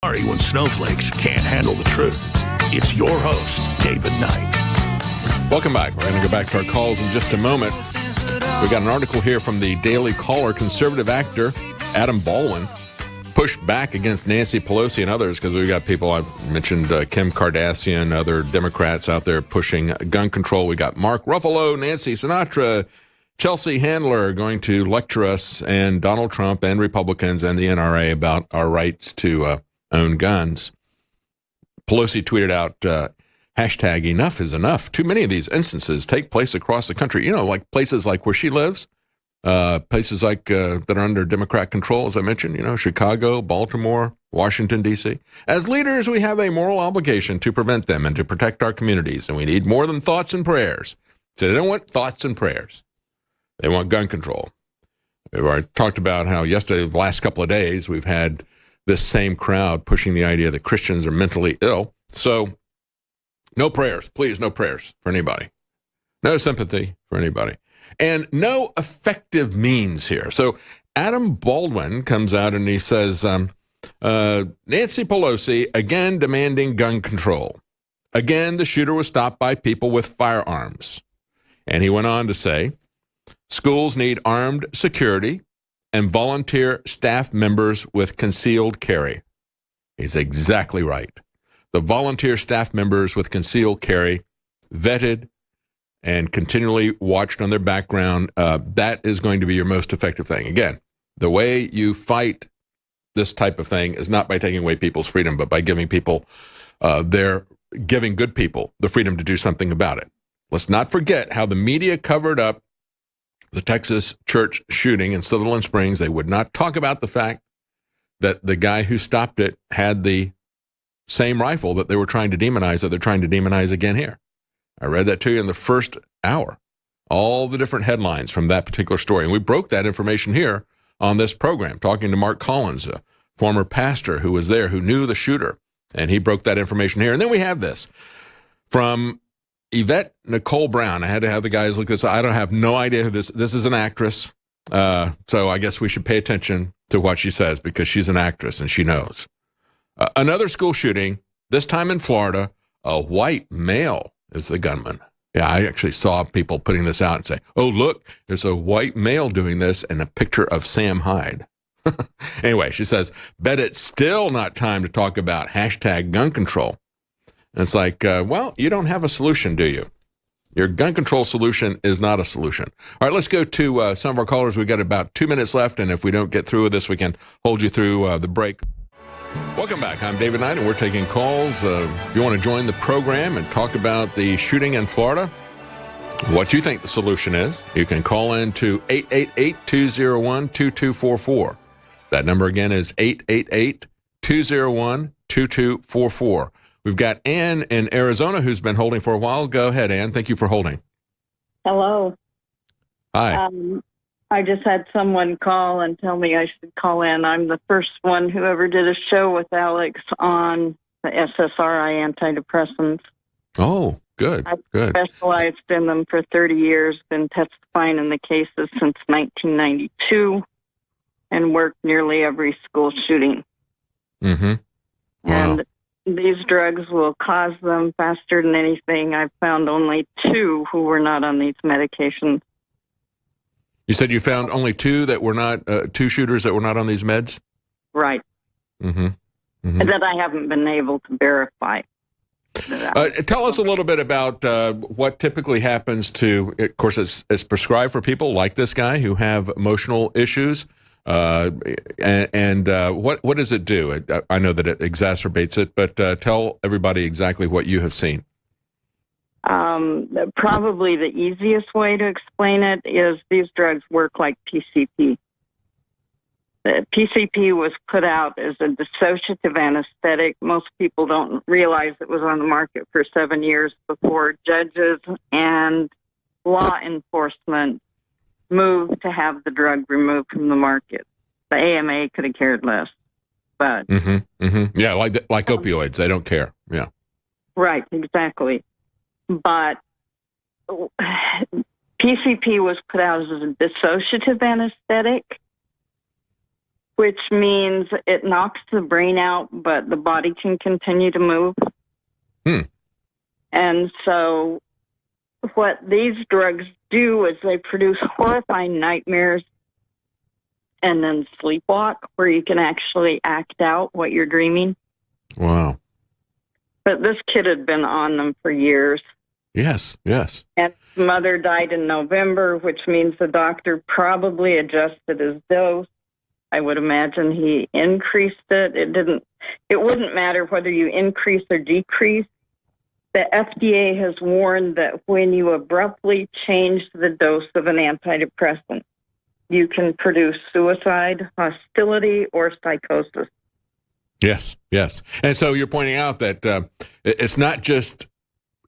Sorry when snowflakes can't handle the truth. It's your host, David Knight. Welcome back. We're going to go back to our calls in just a moment. We've got an article here from the Daily Caller. Conservative actor Adam Baldwin pushed back against Nancy Pelosi and others because we've got people, I've mentioned Kim Kardashian, other Democrats out there pushing gun control. We got Mark Ruffalo, Nancy Sinatra, Chelsea Handler going to lecture us, and Donald Trump and Republicans and the NRA about our rights to own guns. Pelosi tweeted out, hashtag enough is enough. Too many of these instances take place across the country. You know, like places like where she lives, places like that are under Democrat control, as I mentioned, you know, Chicago, Baltimore, Washington, D.C. As leaders, we have a moral obligation to prevent them and to protect our communities, and we need more than thoughts and prayers. So they don't want thoughts and prayers. They want gun control. I talked about how yesterday, the last couple of days, we've had this same crowd pushing the idea that Christians are mentally ill. So no prayers, please, no prayers for anybody. No sympathy for anybody. And no effective means here. So Adam Baldwin comes out and he says, Nancy Pelosi, again demanding gun control. Again, the shooter was stopped by people with firearms. And he went on to say, schools need armed security and volunteer staff members with concealed carry. He's exactly right. The volunteer staff members with concealed carry, vetted and continually watched on their background, that is going to be your most effective thing. Again, the way you fight this type of thing is not by taking away people's freedom, but by giving people giving good people the freedom to do something about it. Let's not forget how the media covered up the Texas church shooting in Sutherland Springs. They would not talk about the fact that the guy who stopped it had the same rifle that they were trying to demonize, that they're trying to demonize again here. I read that to you in the first hour. All the different headlines from that particular story. And we broke that information here on this program, talking to Mark Collins, a former pastor who was there, who knew the shooter. And he broke that information here. And then we have this from Yvette Nicole Brown. I had to have the guys look this up. I don't have no idea who this is an actress. So I guess we should pay attention to what she says because she's an actress and she knows. Another school shooting, this time in Florida. A white male is the gunman. Yeah, I actually saw people putting this out and say, oh, look, there's a white male doing this and a picture of Sam Hyde. Anyway, she says, bet it's still not time to talk about hashtag gun control. And it's like, well, you don't have a solution, do you? Your gun control solution is not a solution. All right, let's go to some of our callers. We've got about 2 minutes left, and if we don't get through with this, we can hold you through the break. Welcome back. I'm David Knight, and we're taking calls. If you want to join the program and talk about the shooting in Florida, what you think the solution is, you can call in to 888-201-2244. That number again is 888-201-2244. We've got Ann in Arizona who's been holding for a while. Go ahead, Ann. Thank you for holding. Hello. Hi. I just had someone call and tell me I should call in. I'm the first one who ever did a show with Alex on the SSRI antidepressants. Oh, good. I've good. specialized in them for 30 years, been testifying in the cases since 1992, and worked nearly every school shooting. Mm-hmm. Wow. And these drugs will cause them faster than anything. I've found only 2 who were not on these medications. You said you found only 2 that were not, 2 shooters that were not on these meds? Right. Mm-hmm. Mm-hmm. That I haven't been able to verify. Tell us a little bit about what typically happens to, of course, it's prescribed for people like this guy who have emotional issues. What does it do? I know that it exacerbates it, but tell everybody exactly what you have seen. Probably the easiest way to explain it is these drugs work like PCP. The PCP was put out as a dissociative anesthetic. Most people don't realize it was on the market for 7 years before judges and law enforcement moved to have the drug removed from the market. The AMA could have cared less, but yeah, like opioids, they don't care. Yeah, right, exactly. But PCP was put out as a dissociative anesthetic. which means it knocks the brain out, but the body can continue to move. And so what these drugs do is they produce horrifying nightmares and then sleepwalk, where you can actually act out what you're dreaming. Wow. But this kid had been on them for years. Yes. And his mother died in November, which means the doctor probably adjusted his dose. I would imagine he increased it. It wouldn't matter whether you increase or decrease. The FDA has warned that when you abruptly change the dose of an antidepressant, you can produce suicide, hostility, or psychosis. Yes. And so you're pointing out that it's not just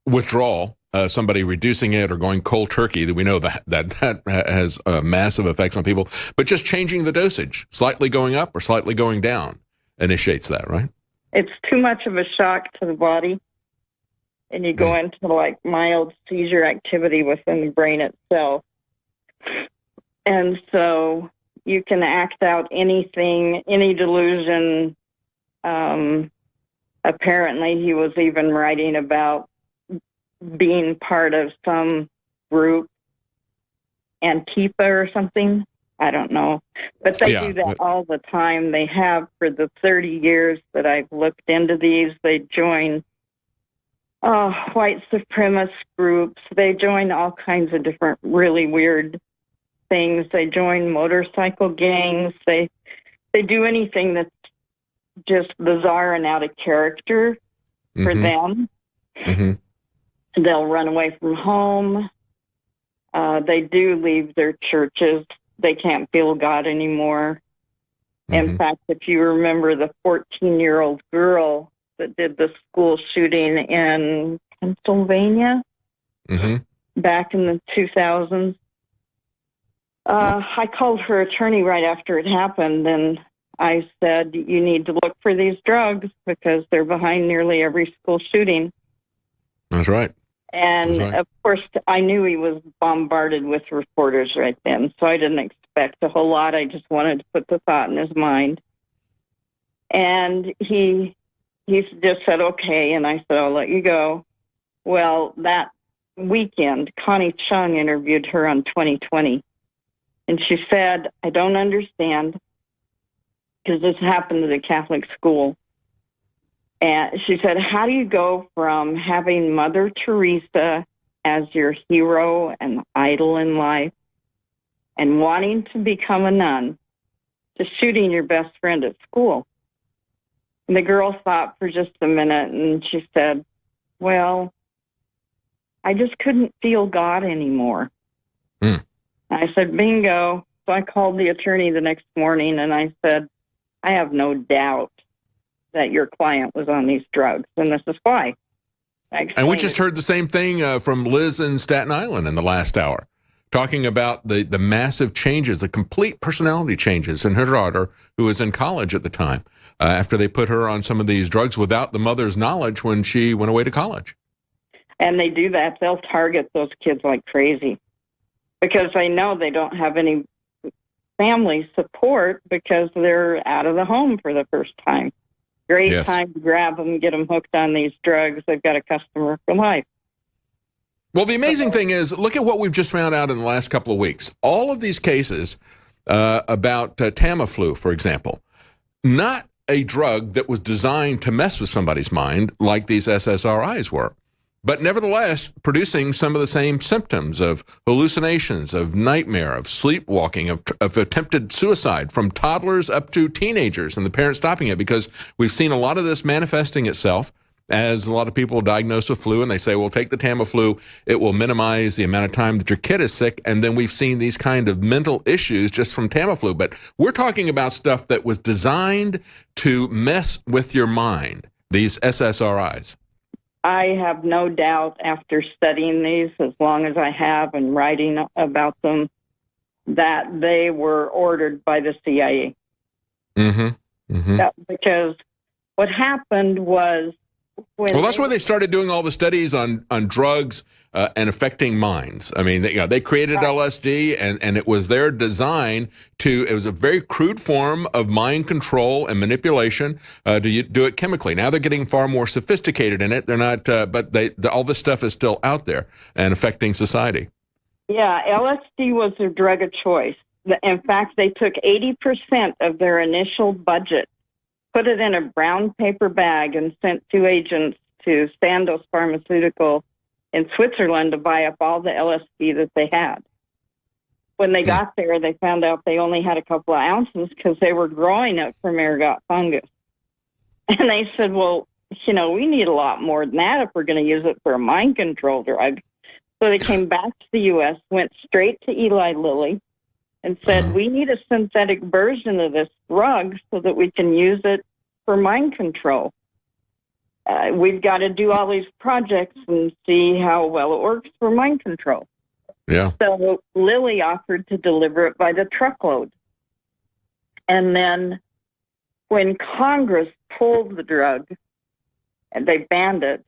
withdrawal, somebody reducing it or going cold turkey, that we know that has massive effects on people, but just changing the dosage, slightly going up or slightly going down, initiates that, right? It's too much of a shock to the body, and you go into like mild seizure activity within the brain itself. And so you can act out anything, any delusion. Apparently he was even writing about being part of some group, Antifa or something. I don't know. But they do that all the time. They have for the 30 years that I've looked into these. They join white supremacist groups. They join all kinds of different really weird things. They join motorcycle gangs. They do anything that's just bizarre and out of character for them. They'll run away from home. They do leave their churches. They can't feel God anymore. In fact, if you remember the 14-year-old girl that did the school shooting in Pennsylvania back in the 2000s, I called her attorney right after it happened, and I said, you need to look for these drugs because they're behind nearly every school shooting. That's right. And, of course, I knew he was bombarded with reporters right then, so I didn't expect a whole lot. I just wanted to put the thought in his mind. And he just said, okay, and I said, I'll let you go. Well, that weekend, Connie Chung interviewed her on 2020, and she said, I don't understand, because this happened to the Catholic school. And she said, how do you go from having Mother Teresa as your hero and idol in life and wanting to become a nun to shooting your best friend at school? And the girl thought for just a minute, and she said, well, I just couldn't feel God anymore. I said, bingo. So I called the attorney the next morning, and I said, I have no doubt that your client was on these drugs, and this is why. And we just heard the same thing from Liz in Staten Island in the last hour, talking about the massive changes, the complete personality changes in her daughter, who was in college at the time, after they put her on some of these drugs without the mother's knowledge when she went away to college. And they do that. They'll target those kids like crazy because they know they don't have any family support because they're out of the home for the first time. Great time to grab them, get them hooked on these drugs. They've got a customer for life. Well, the amazing thing is, look at what we've just found out in the last couple of weeks. All of these cases about Tamiflu, for example, not a drug that was designed to mess with somebody's mind like these SSRIs were, but nevertheless producing some of the same symptoms of hallucinations, of nightmare, of sleepwalking, of attempted suicide from toddlers up to teenagers, and the parents stopping it, because we've seen a lot of this manifesting itself as a lot of people diagnosed with flu, and they say, well, take the Tamiflu, it will minimize the amount of time that your kid is sick, and then we've seen these kind of mental issues just from Tamiflu. But we're talking about stuff that was designed to mess with your mind, these SSRIs. I have no doubt, after studying these as long as I have and writing about them, that they were ordered by the CIA. Because what happened was Well, that's why they started doing all the studies on drugs and affecting minds. I mean, they created LSD, and it was their design it was a very crude form of mind control and manipulation to do it chemically. Now they're getting far more sophisticated in it. They're not, but all this stuff is still out there and affecting society. Yeah, LSD was their drug of choice. In fact, they took 80% of their initial budget, put it in a brown paper bag, and sent 2 agents to Sandoz Pharmaceutical in Switzerland to buy up all the LSD that they had. When they got there, they found out they only had a couple of ounces because they were growing it from ergot fungus. And they said, well, we need a lot more than that if we're going to use it for a mind control drug. So they came back to the U.S., went straight to Eli Lilly, and said, we need a synthetic version of this drug so that we can use it for mind control. We've got to do all these projects and see how well it works for mind control. Yeah. So Lilly offered to deliver it by the truckload. And then when Congress pulled the drug and they banned it,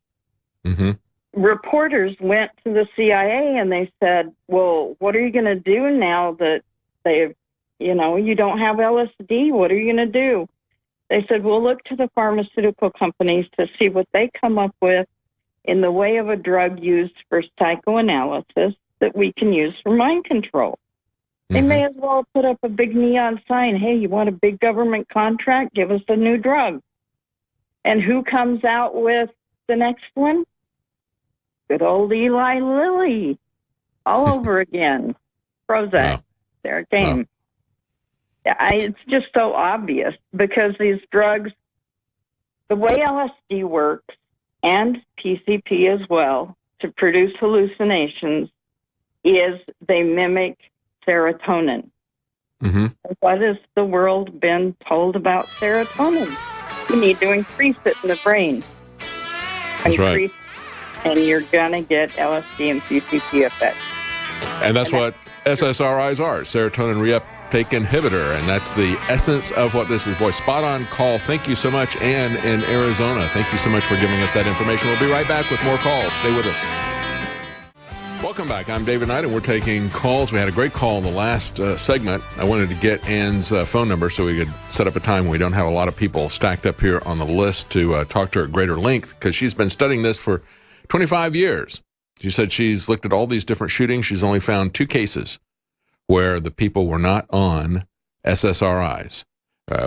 reporters went to the CIA and they said, well, what are you going to do now that you don't have LSD? What are you going to do? They said, we'll look to the pharmaceutical companies to see what they come up with in the way of a drug used for psychoanalysis that we can use for mind control. They may as well put up a big neon sign, hey, you want a big government contract? Give us a new drug. And who comes out with the next one? Good old Eli Lilly. All over again. Prozac. Wow. There it came. Wow. It's just so obvious because these drugs, the way LSD works, and PCP as well, to produce hallucinations, is they mimic serotonin. What has the world been told about serotonin? You need to increase it in the brain. That's right. And you're going to get LSD and PCP effects. And that's what SSRIs are, serotonin reuptake inhibitor. And that's the essence of what this is. Boy, spot on call. Thank you so much, Ann in Arizona. Thank you so much for giving us that information. We'll be right back with more calls. Stay with us. Welcome back. I'm David Knight, and we're taking calls. We had a great call in the last segment. I wanted to get Ann's phone number so we could set up a time when we don't have a lot of people stacked up here on the list to talk to her at greater length, because she's been studying this for 25 years. She said she's looked at all these different shootings. She's only found 2 cases where the people were not on SSRIs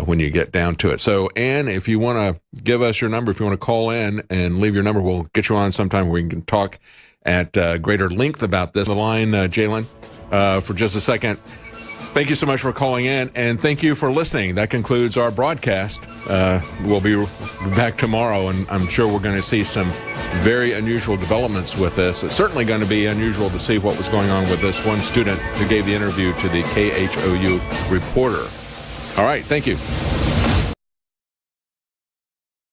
when you get down to it. So, Ann, if you want to give us your number, if you want to call in and leave your number, we'll get you on sometime where we can talk at greater length about this. The line, Jalen, for just a second. Thank you so much for calling in, and thank you for listening. That concludes our broadcast. We'll be back tomorrow, and I'm sure we're going to see some very unusual developments with this. It's certainly going to be unusual to see what was going on with this one student who gave the interview to the KHOU reporter. All right, thank you.